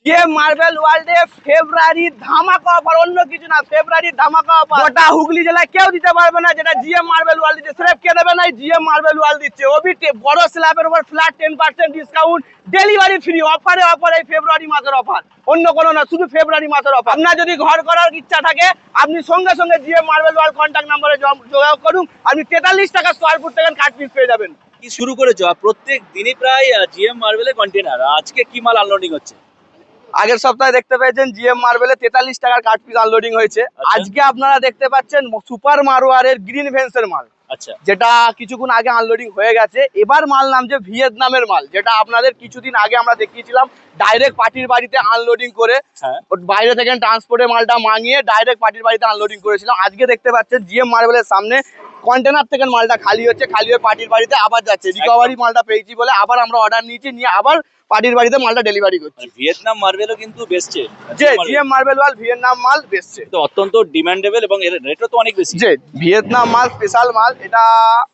GM marble ওয়ার্ল্ডে ফেব্রুয়ারি ধামাকা offer, অন্য কিছু না, ফেব্রুয়ারি ধামাকা অফার। গোটা হুগলি জেলায় কেউ দিতে পারবে না যেটা জিএম মার্বেল ওয়ার্ল্ড দিচ্ছে। স্ল্যাব কে দেবে না, জিএম মার্বেল ওয়ার্ল্ড দিচ্ছে। ওবি বড় স্ল্যাবের উপর ফ্ল্যাট 10% ডিসকাউন্ট, ডেলিভারি ফ্রি। অফারে অফার, এই ফেব্রুয়ারি মাসের অফার, অন্য কোনো না, শুধু ফেব্রুয়ারি মাসের অফার। আপনার যদি ঘর করার ইচ্ছা থাকে আপনি সঙ্গে সঙ্গে জিএম মার্বেল ওয়ার্ল্ড কন্ট্যাক্ট নাম্বারে যোগাযোগ করুন। আপনি 43 টাকা স্কোয়ার ফুট থেকে কাঠ পিস পেয়ে যাবেন। কি শুরু করেছো? প্রত্যেক দিনই প্রায় জিএম মার্বেলের কন্টেনার, আজকে কি মাল আনলোডিং হচ্ছে? আগের সপ্তাহে দেখতে পেয়েছেন জিএম মার্বেলে 43 টাকার কাঠ পিস আনলোডিং হয়েছে। আজকে আপনারা দেখতে পাচ্ছেন সুপার মারোয়ারের গ্রিন ভেন্সের মাল, আচ্ছা, যেটা কিছুক্ষণ আগে আনলোডিং হয়ে গেছে। এবার মাল নামছে ভিয়েতনামের মাল, যেটা আপনাদের কিছুদিন আগে আমরা দেখিয়েছিলাম ডাইরেক্ট পার্টির বাড়িতে আনলোডিং করে। বাইরে থেকে ট্রান্সপোর্টে মালটা মাঙিয়ে ডাইরেক্ট পার্টির বাড়িতে আনলোডিং করেছিলাম। আজকে দেখতে পাচ্ছেন জিএম মার্বেলের সামনে কন্টেনার থেকে মালটা খালি হচ্ছে, খালি হয়ে পার্টির বাড়িতে আবার যাচ্ছে। রিকভারি মালটা পেয়েছি বলে আবার আমরা অর্ডার নিয়েছি, নিয়ে আবার পার্টির বাড়িতে মালটা ডেলিভারি করছি। ভিয়েতনাম মার্বেলও কিন্তু বেচছে, যে জিএম মার্বেল ওয়াল ভিয়েতনাম মাল বেচছে, তো অত্যন্ত ডিমান্ডেবল এবং এর রেটও তো অনেক বেশি। যে ভিয়েতনাম মাল স্পেশাল মাল, এটা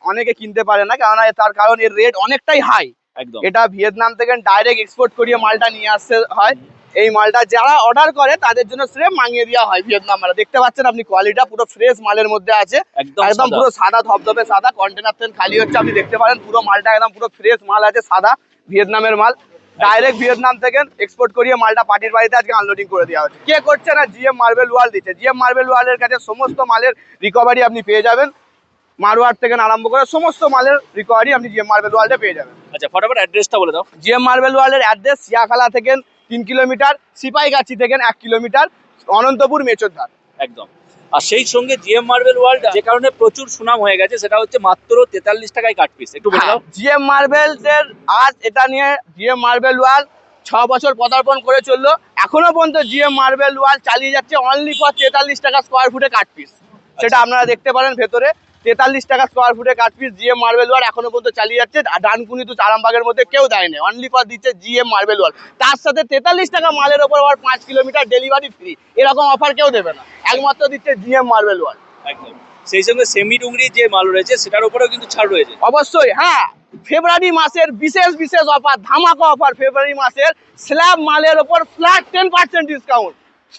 অনেকে কিনতে পারে না, কেননা তার কারণ এর রেট অনেকটাই হাই। একদম, এটা ভিয়েতনাম থেকে ডাইরেক্ট এক্সপোর্ট করিয়ে মালটা নিয়ে আসতে হয়। এই মালটা যারা অর্ডার করে তাদের জন্য স্রেফ মাঙিয়ে দেওয়া হয় ভিয়েতনাম মাল। দেখতে পাচ্ছেন আপনি কোয়ালিটিটা পুরো ফ্রেশ মালের মধ্যে আছে, একদম পুরো সাদা ধবধবে সাদা। কন্টেনার থেকে খালি হচ্ছে, আপনি দেখতে পারেন পুরো মালটা একদম পুরো ফ্রেশ মাল আছে, সাদা ভিয়েতনামের মাল। ডাইরেক্ট ভিয়েতনাম থেকে এক্সপোর্ট করিয়ে মালটা পার্টির বাড়িতে আজকে আনলোডিং করে দেওয়া হচ্ছে। কে করছে না, জিএম মার্বেল ওয়ার্ল্ড দিচ্ছে। জিএম মার্বেল ওয়ার্ল্ডের কাছে সমস্ত মালের রিকভারি আপনি পেয়ে যাবেন। মারোয়ার থেকে আরম্ভ করে সমস্ত মালের রিকভারি আপনি জিএম মার্বেল ওয়ার্ল্ডে পেয়ে যাবেন। আচ্ছা, ফটাফট অ্যাড্রেসটা বলে দাও। জিএম মার্বেল ওয়ার্ল্ডের অ্যাড্রেস সিয়াখালা থেকে 3 কিলোমিটার, সিপাহীগাছি থেকে 1 কিলোমিটার, অনন্তপুর মেচরধার। একদম। আর সেই সঙ্গে জিএম মার্বেল ওয়ার্ল্ড যে কারণে প্রচুর সুনাম হয়ে গেছে সেটা হচ্ছে মাত্র 43 টাকায় কাট পিস। একটু বলে দাও। জিএম মার্বেলসের আজ এটা নিয়ে জিএম মার্বেল ওয়ার্ল্ড 6 বছর পদার্পণ করে চললো, এখনো পর্যন্ত জিএম মার্বেল ওয়ার্ল্ড চালিয়ে যাচ্ছে অনলি ফর 43 টাকা স্কোয়ার ফুটে কাট পিস। সেটা আপনারা দেখতে পারেন ভেতরে 43 টাকা স্কোয়ার ফুটে cut piece GM marble world এখনো পর্যন্ত চালিয়ে যাচ্ছে। ডানকুনি তো আরামবাগের মধ্যে কেউ দেয় না, অনলি ফর দিচ্ছে জিএম মার্বেল ওয়ার্ল্ড। তার সাথে 43 টাকা মালের ওপর আবার 5 কিলোমিটার ডেলিভারি ফ্রি, এরকম অফার কেউ দেবে না, একমাত্র দিচ্ছে জিএম মার্বেল ওয়ার্ল্ড। একদম। সেই সঙ্গে সেমি ডুংরি যে মাল রয়েছে সেটার উপরেও কিন্তু ছাড় রয়েছে। অবশ্যই, হ্যাঁ। ফেব্রুয়ারি মাসের বিশেষ অফার, ধামাকা অফার। ফেব্রুয়ারি মাসের স্ল্যাব মালের ওপর ফ্ল্যাট 10% ডিসকাউন্ট।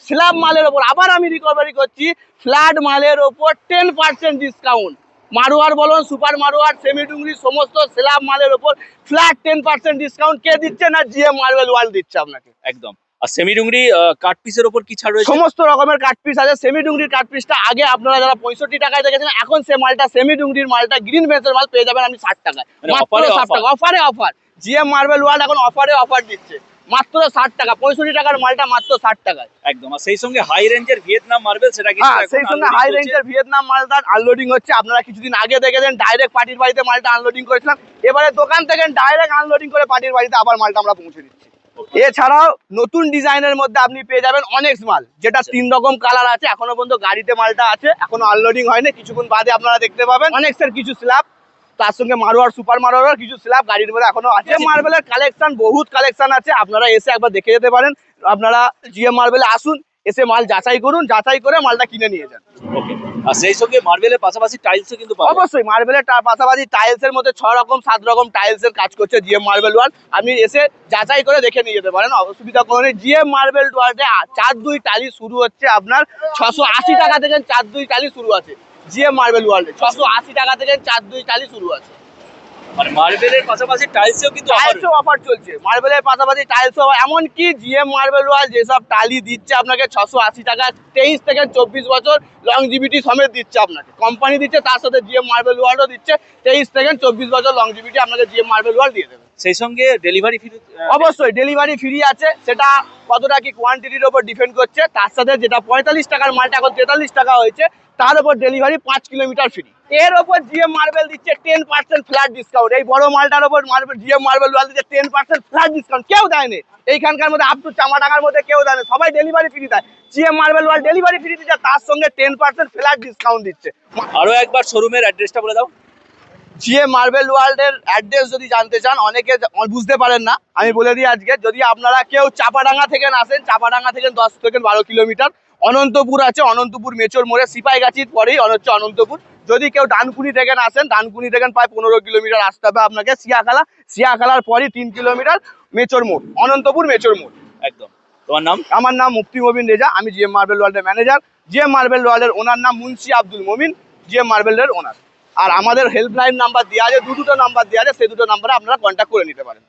স্ল্যাব মালের ওপর আবার আমি রিকভারি করছি, ফ্ল্যাট মালের ওপর 10% ডিসকাউন্ট। মারোয়ার বলুন, সুপার মারোয়ার, সেমি ডুংরি, সমস্ত স্ল্যাব মালের ওপর ফ্ল্যাট 10% ডিসকাউন্ট। কে দিচ্ছে না, জিএম মার্বেল ওয়ার্ল্ড দিচ্ছে আপনাকে। একদম। আর সেমি ডুংরি কাট পিসের উপর কি ছাড় রয়েছে? সমস্ত রকমের কাট পিস আছে। সেমি ডুংরির কাট পিসটা আগে আপনারা যারা 65 টাকায় দেখেছেন, এখন সে মালটা সেমি ডুংরির মালটা গ্রিন ভেন্সের মাল পেয়ে যাবেন আপনি 60 টাকায়, মাত্র 60 টাকা। অফারে অফার, জিএম মার্বেল ওয়ার্ল্ড এখন অফারে অফার দিচ্ছে মাত্র 60 টাকা। 65 টাকার মালটা মাত্র 60 টাকায়। একদম। আর সেই সঙ্গে হাই রেঞ্জের ভিয়েতনাম মার্বেল, সেটা কি সেই সঙ্গে হাই রেঞ্জের ভিয়েতনাম মালটা আনলোডিং হচ্ছে। আপনারা কিছুদিন আগে দেখেছেন ডাইরেক্ট পার্টির বাড়িতে মালটা আনলোডিং করেছিলাম, এবারে দোকান থেকে ডাইরেক্ট আনলোডিং করে পার্টির বাড়িতে আবার মালটা আমরা পৌঁছে দিচ্ছি। এছাড়াও নতুন ডিজাইনের মধ্যে আপনি পেয়ে যাবেন অনেক্স মাল, যেটা 3 রকম কালার আছে। এখনো পর্যন্ত গাড়িতে মালটা আছে, এখনো আনলোডিং হয়নি, কিছুক্ষণ বাদে আপনারা দেখতে পাবেন। অনেক্সের কিছু স্ল্যাব, তার সঙ্গে মারোয়ার, সুপার মারোয়ার কিছু স্ল্যাব গাড়ির মধ্যে এখনো আছে। মার্বেলের কালেকশন বহুত কালেকশন আছে, আপনারা এসে একবার দেখে যেতে পারেন। আপনারা জিএম মার্বেলে আসুন, এসে মাল যাচাই করুন, যাচাই করে মালটা কিনে নিয়ে যান। ওকে। আর সেই সঙ্গে মার্বেলের পাশাপাশি টাইলসও কিন্তু পাবেন। অবশ্যই, মার্বেলের পাশাপাশি টাইলসের মধ্যে 6 রকম 7 রকম টাইলসের কাজ করছে জিএম মার্বেল ওয়ার্ল্ড। আপনি এসে যাচাই করে দেখে নিয়ে যেতে পারেন, অসুবিধা কোনো নেই। জিএম মার্বেল ওয়ার্ল্ডে 4-2 টালি শুরু হচ্ছে আপনার 680 টাকা থেকে। 4-2 টালি শুরু আছে জিএম মার্বেল ওয়ার্ল্ডে, 680 টাকা থেকে 4-2 টালি শুরু আছে। মানে মার্বেলের পাশাপাশি টাইলসেও কিন্তু অফার চলছে। মার্বেলের পাশাপাশি টাইলসও, এমনকি জিএম মার্বেল ওয়ার্ল্ড যেসব টালি দিচ্ছে আপনাকে 680 টাকা, 23 থেকে 24 বছর লংজিভিটি সমেত দিচ্ছে আপনাকে, কোম্পানি দিচ্ছে। তার সাথে জিএম মার্বেল ওয়ার্ল্ডও দিচ্ছে 23 থেকে 24 বছর লংজিভিটি আপনাকে জিএম মার্বেল ওয়ার্ল্ড দিয়ে দেবে। সেই সঙ্গে ডেলিভারি ফ্রি। অবশ্যই ডেলিভারি ফ্রি আছে, সেটা কতটা কি কোয়ান্টিটির উপর ডিপেন্ড করছে। তার সাথে যেটা 45 টাকার মালটা এখন 43 টাকা হয়েছে, তার উপর ডেলিভারি 5 কিলোমিটার ফ্রি। এর ওপর জিএম মার্বেল দিচ্ছে 10% ফ্ল্যাট ডিসকাউন্ট। এই বড় মালটার ওপর জিএম মার্বেল ওয়ার্ল্ড দিচ্ছে 10% ফ্ল্যাট ডিসকাউন্ট। কেউ দেয়নি এইখানকার মধ্যে, আপ টু চামা টাকার মধ্যে কেউ দেয় না, সবাই ডেলিভারি ফ্রি দেয়। GM marble world delivery free দিচ্ছে, তার সঙ্গে 10% ফ্ল্যাট ডিসকাউন্ট দিচ্ছে। আরো একবার শোরুমের অ্যাড্রেসটা বলে দাও। জিএম মার্বেল ওয়ার্ল্ডের অ্যাড্রেস যদি জানতে চান, অনেকে বুঝতে পারেন না, আমি বলে দিই আজকে। যদি আপনারা কেউ চাপাডাঙ্গা থেকে আসেন, চাপাডাঙ্গা থেকে 10 থেকে 12 কিলোমিটার অনন্তপুর আছে, অনন্তপুর মেচর মোড়ে, সিপাহীগাছির পরেই হচ্ছে অনন্তপুর। যদি কেউ ডানকুনি থেকে আসেন, ডানকুনি থেকে প্রায় 15 কিলোমিটার আসতে হবে আপনাকে। সিয়াখালার পরই 3 কিলোমিটার মেচর মোড়, অনন্তপুর মেচর মোড়। একদম। তোমার নাম? আমার নাম মুফতি মবিন রেজা, আমি জিএম মার্বেল ওয়ার্ল্ডের ম্যানেজার। জিএম মার্বেল ওয়ার্ল্ডের ওনার নাম মুন্সি আব্দুল মমিন, জিএম মার্বেলের ওনার। আর আমাদের হেল্পলাইন নাম্বার দেওয়া আছে, দুটো নাম্বার দেওয়া আছে, সেই দুটো নাম্বারে আপনারা কন্ট্যাক্ট করে নিতে পারেন।